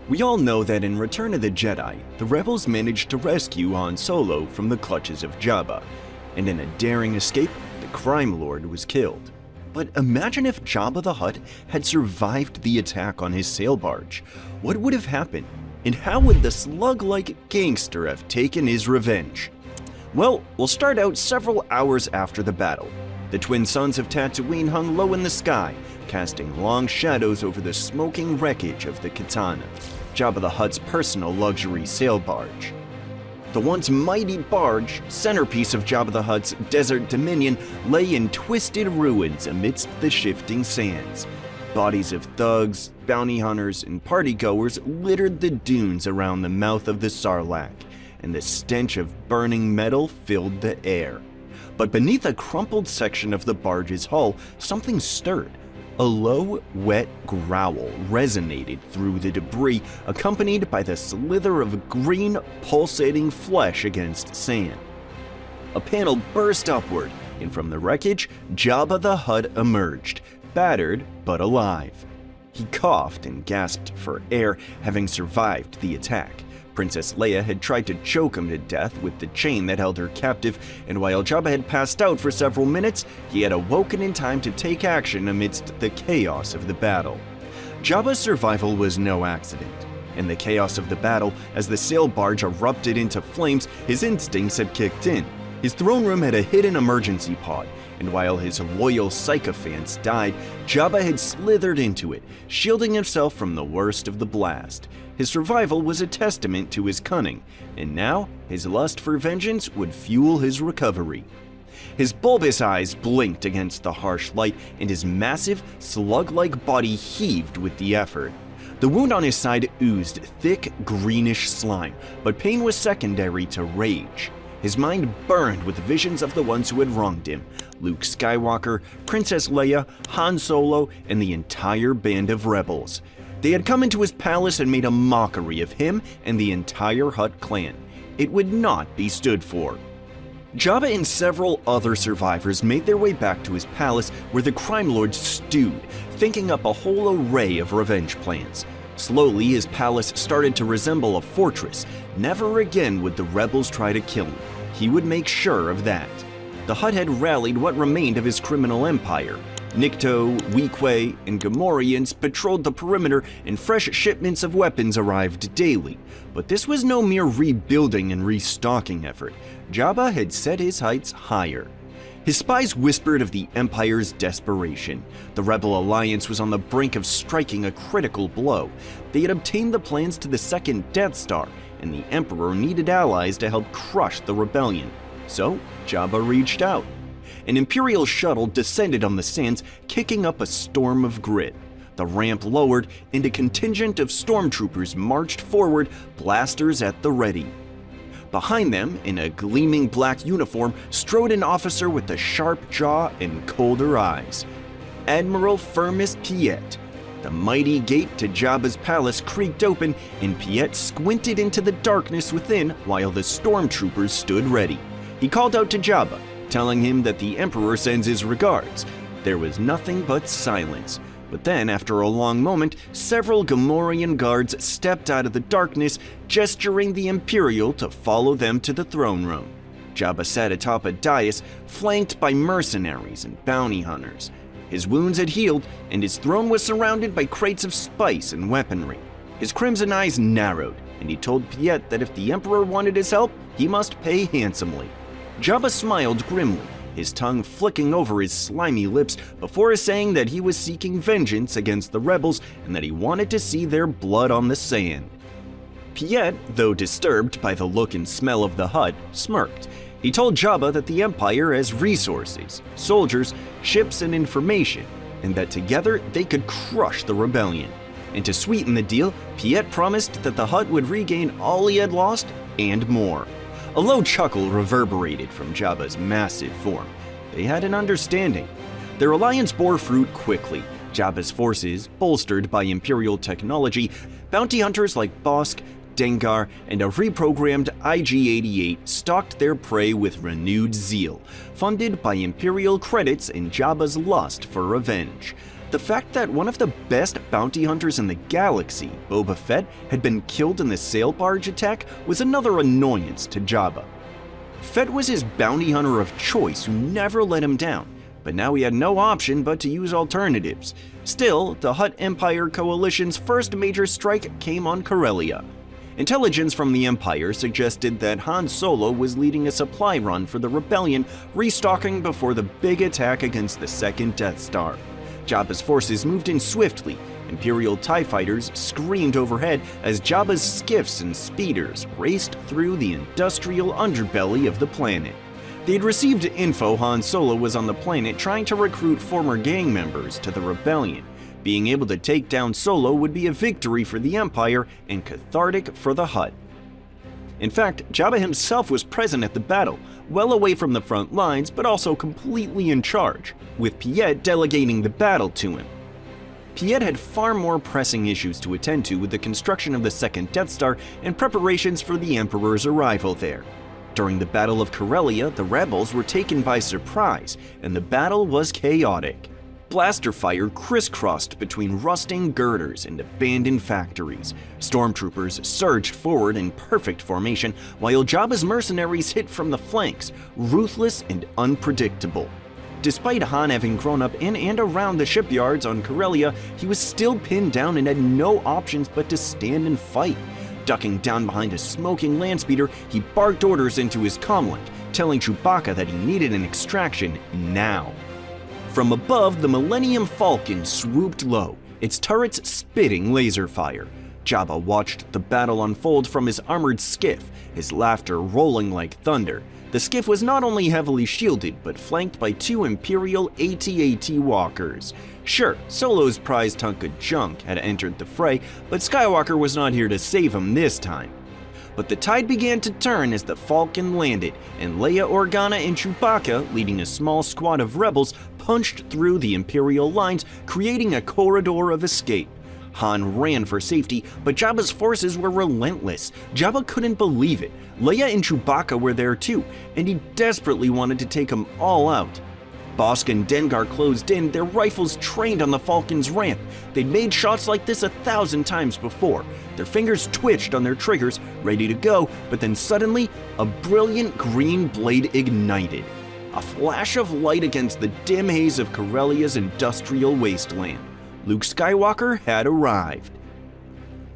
We all know that in Return of the Jedi, the rebels managed to rescue Han Solo from the clutches of Jabba, and in a daring escape, the crime lord was killed. But imagine if Jabba the Hutt had survived the attack on his sail barge. What would have happened? And how would the slug-like gangster have taken his revenge? Well, we'll start out several hours after the battle. The twin suns of Tatooine hung low in the sky, casting long shadows over the smoking wreckage of the Katana, Jabba the Hutt's personal luxury sail barge. The once mighty barge, centerpiece of Jabba the Hutt's desert dominion, lay in twisted ruins amidst the shifting sands. Bodies of thugs, bounty hunters, and partygoers littered the dunes around the mouth of the sarlacc, and the stench of burning metal filled the air. But beneath a crumpled section of the barge's hull, something stirred. A low, wet growl resonated through the debris, accompanied by the slither of green, pulsating flesh against sand. A panel burst upward, and from the wreckage, Jabba the Hutt emerged, battered but alive. He coughed and gasped for air, having survived the attack. Princess Leia had tried to choke him to death with the chain that held her captive, and while Jabba had passed out for several minutes, he had awoken in time to take action amidst the chaos of the battle. Jabba's survival was no accident. In the chaos of the battle, as the sail barge erupted into flames, his instincts had kicked in. His throne room had a hidden emergency pod, and while his loyal sycophants died, Jabba had slithered into it, shielding himself from the worst of the blast. His survival was a testament to his cunning, and now his lust for vengeance would fuel his recovery. His bulbous eyes blinked against the harsh light, and his massive, slug-like body heaved with the effort. The wound on his side oozed thick, greenish slime, but pain was secondary to rage. His mind burned with visions of the ones who had wronged him: Luke Skywalker, Princess Leia, Han Solo, and the entire band of rebels. They had come into his palace and made a mockery of him and the entire Hutt clan. It would not be stood for. Jabba and several other survivors made their way back to his palace, where the crime lord stewed, thinking up a whole array of revenge plans. Slowly, his palace started to resemble a fortress. Never again would the rebels try to kill him. He would make sure of that. The Hutt had rallied what remained of his criminal empire. Nikto, Weequay, and Gamorreans patrolled the perimeter, and fresh shipments of weapons arrived daily. But this was no mere rebuilding and restocking effort. Jabba had set his heights higher. His spies whispered of the Empire's desperation. The Rebel Alliance was on the brink of striking a critical blow. They had obtained the plans to the second Death Star, and the Emperor needed allies to help crush the rebellion. So Jabba reached out. An Imperial shuttle descended on the sands, kicking up a storm of grit. The ramp lowered, and a contingent of stormtroopers marched forward, blasters at the ready. Behind them, in a gleaming black uniform, strode an officer with a sharp jaw and colder eyes. Admiral Firmus Piet. The mighty gate to Jabba's palace creaked open, and Piet squinted into the darkness within while the stormtroopers stood ready. He called out to Jabba, telling him that the Emperor sends his regards. There was nothing but silence. But then, after a long moment, several Gamorrean guards stepped out of the darkness, gesturing the Imperial to follow them to the throne room. Jabba sat atop a dais, flanked by mercenaries and bounty hunters. His wounds had healed, and his throne was surrounded by crates of spice and weaponry. His crimson eyes narrowed, and he told Piet that if the Emperor wanted his help, he must pay handsomely. Jabba smiled grimly, his tongue flicking over his slimy lips before saying that he was seeking vengeance against the rebels and that he wanted to see their blood on the sand. Piet, though disturbed by the look and smell of the Hutt, smirked. He told Jabba that the Empire has resources, soldiers, ships, and information, and that together they could crush the rebellion. And to sweeten the deal, Piet promised that the Hutt would regain all he had lost and more. A low chuckle reverberated from Jabba's massive form. They had an understanding. Their alliance bore fruit quickly. Jabba's forces, bolstered by Imperial technology, bounty hunters like Bossk, Dengar, and a reprogrammed IG-88 stalked their prey with renewed zeal, funded by Imperial credits and Jabba's lust for revenge. The fact that one of the best bounty hunters in the galaxy, Boba Fett, had been killed in the Sail Barge attack was another annoyance to Jabba. Fett was his bounty hunter of choice who never let him down, but now he had no option but to use alternatives. Still, the Hutt Empire Coalition's first major strike came on Corellia. Intelligence from the Empire suggested that Han Solo was leading a supply run for the rebellion, restocking before the big attack against the second Death Star. Jabba's forces moved in swiftly. Imperial TIE fighters screamed overhead as Jabba's skiffs and speeders raced through the industrial underbelly of the planet. They had received info Han Solo was on the planet trying to recruit former gang members to the rebellion. Being able to take down Solo would be a victory for the Empire and cathartic for the Hutt. In fact, Jabba himself was present at the battle, well away from the front lines but also completely in charge, with Piet delegating the battle to him. Piet had far more pressing issues to attend to with the construction of the second Death Star and preparations for the Emperor's arrival there. During the Battle of Corellia, the rebels were taken by surprise, and the battle was chaotic. Blaster fire crisscrossed between rusting girders and abandoned factories. Stormtroopers surged forward in perfect formation, while Jabba's mercenaries hit from the flanks, ruthless and unpredictable. Despite Han having grown up in and around the shipyards on Corellia, he was still pinned down and had no options but to stand and fight. Ducking down behind a smoking landspeeder, he barked orders into his comlink, telling Chewbacca that he needed an extraction now. From above, the Millennium Falcon swooped low, its turrets spitting laser fire. Jabba watched the battle unfold from his armored skiff, his laughter rolling like thunder. The skiff was not only heavily shielded, but flanked by two Imperial AT-AT walkers. Sure, Solo's prized hunk of junk had entered the fray, but Skywalker was not here to save him this time. But the tide began to turn as the Falcon landed, and Leia Organa and Chewbacca, leading a small squad of rebels, punched through the Imperial lines, creating a corridor of escape. Han ran for safety, but Jabba's forces were relentless. Jabba couldn't believe it. Leia and Chewbacca were there too, and he desperately wanted to take them all out. Bossk and Dengar closed in, their rifles trained on the Falcon's ramp. They'd made shots like this 1,000 times before. Their fingers twitched on their triggers, ready to go, but then suddenly, a brilliant green blade ignited. A flash of light against the dim haze of Corellia's industrial wasteland. Luke Skywalker had arrived.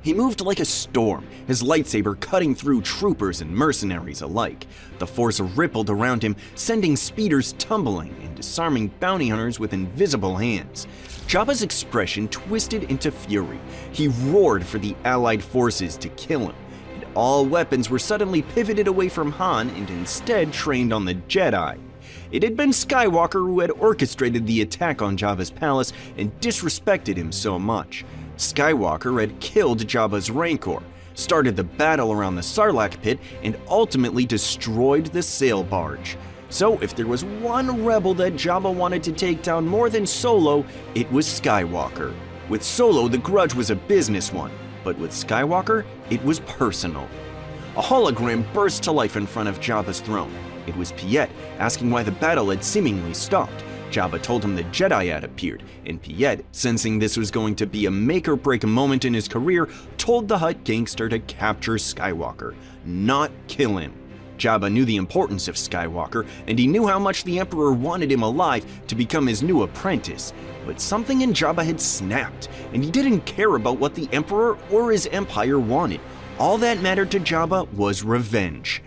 He moved like a storm, his lightsaber cutting through troopers and mercenaries alike. The Force rippled around him, sending speeders tumbling and disarming bounty hunters with invisible hands. Jabba's expression twisted into fury. He roared for the Allied forces to kill him, and all weapons were suddenly pivoted away from Han and instead trained on the Jedi. It had been Skywalker who had orchestrated the attack on Jabba's palace and disrespected him so much. Skywalker had killed Jabba's Rancor, started the battle around the Sarlacc pit, and ultimately destroyed the Sail Barge. So if there was one rebel that Jabba wanted to take down more than Solo, it was Skywalker. With Solo, the grudge was a business one, but with Skywalker, it was personal. A hologram burst to life in front of Jabba's throne. It was Piet, asking why the battle had seemingly stopped. Jabba told him the Jedi had appeared, and Piet, sensing this was going to be a make-or-break moment in his career, told the Hutt gangster to capture Skywalker, not kill him. Jabba knew the importance of Skywalker, and he knew how much the Emperor wanted him alive to become his new apprentice. But something in Jabba had snapped, and he didn't care about what the Emperor or his empire wanted. All that mattered to Jabba was revenge.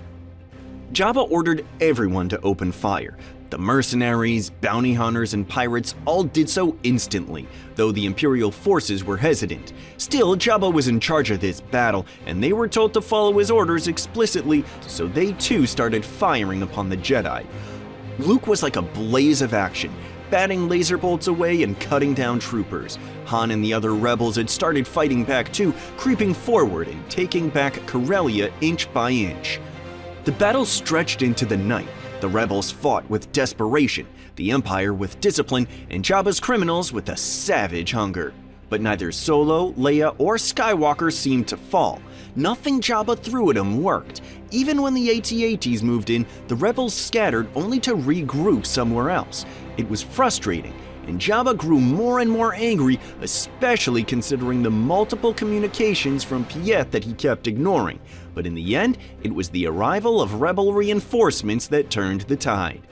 Jabba ordered everyone to open fire. The mercenaries, bounty hunters, and pirates all did so instantly, though the Imperial forces were hesitant. Still, Jabba was in charge of this battle, and they were told to follow his orders explicitly, so they too started firing upon the Jedi. Luke was like a blaze of action, batting laser bolts away and cutting down troopers. Han and the other rebels had started fighting back too, creeping forward and taking back Corellia inch by inch. The battle stretched into the night. The rebels fought with desperation, the Empire with discipline, and Jabba's criminals with a savage hunger. But neither Solo, Leia, or Skywalker seemed to fall. Nothing Jabba threw at them worked. Even when the AT-ATs moved in, the rebels scattered only to regroup somewhere else. It was frustrating, and Jabba grew more and more angry, especially considering the multiple communications from Piet that he kept ignoring. But in the end, it was the arrival of rebel reinforcements that turned the tide.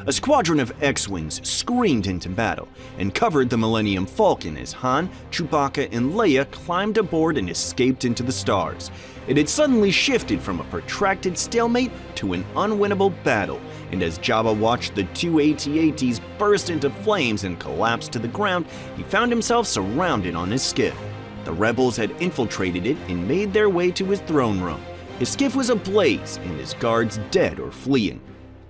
A squadron of X-Wings screamed into battle and covered the Millennium Falcon as Han, Chewbacca, and Leia climbed aboard and escaped into the stars. It had suddenly shifted from a protracted stalemate to an unwinnable battle, and as Jabba watched the two AT-ATs burst into flames and collapse to the ground, he found himself surrounded on his skiff. The rebels had infiltrated it and made their way to his throne room. His skiff was ablaze and his guards dead or fleeing.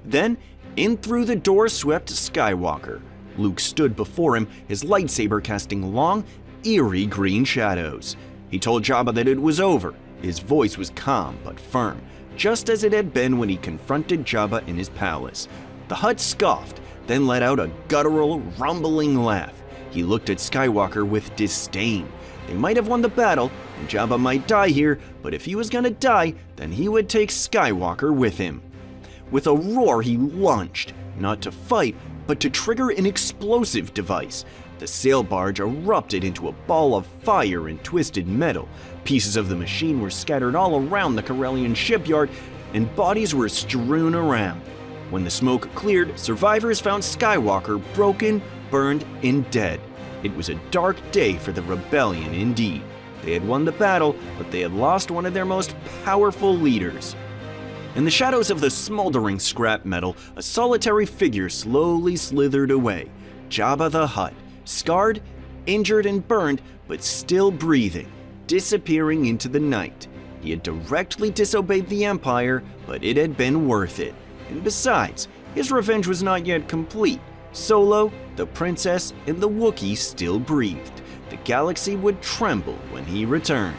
Then, in through the door swept Skywalker. Luke stood before him, his lightsaber casting long, eerie green shadows. He told Jabba that it was over. His voice was calm but firm, just as it had been when he confronted Jabba in his palace. The Hutt scoffed, then let out a guttural, rumbling laugh. He looked at Skywalker with disdain. They might have won the battle, and Jabba might die here, but if he was gonna die, then he would take Skywalker with him. With a roar, he lunged, not to fight, but to trigger an explosive device. The sail barge erupted into a ball of fire and twisted metal. Pieces of the machine were scattered all around the Corellian shipyard, and bodies were strewn around. When the smoke cleared, survivors found Skywalker broken, burned, and dead. It was a dark day for the rebellion indeed. They had won the battle, but they had lost one of their most powerful leaders. In the shadows of the smoldering scrap metal, a solitary figure slowly slithered away. Jabba the Hutt, scarred, injured, and burned, but still breathing, disappearing into the night. He had directly disobeyed the Empire, but it had been worth it. And besides, his revenge was not yet complete. Solo, the princess, and the Wookiee still breathed. The galaxy would tremble when he returned.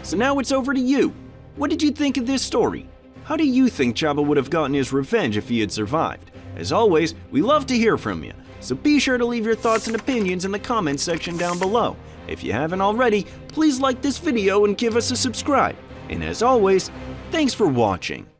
So now it's over to you. What did you think of this story? How do you think Jabba would have gotten his revenge if he had survived? As always, we love to hear from you, so be sure to leave your thoughts and opinions in the comments section down below. If you haven't already, please like this video and give us a subscribe. And as always, thanks for watching.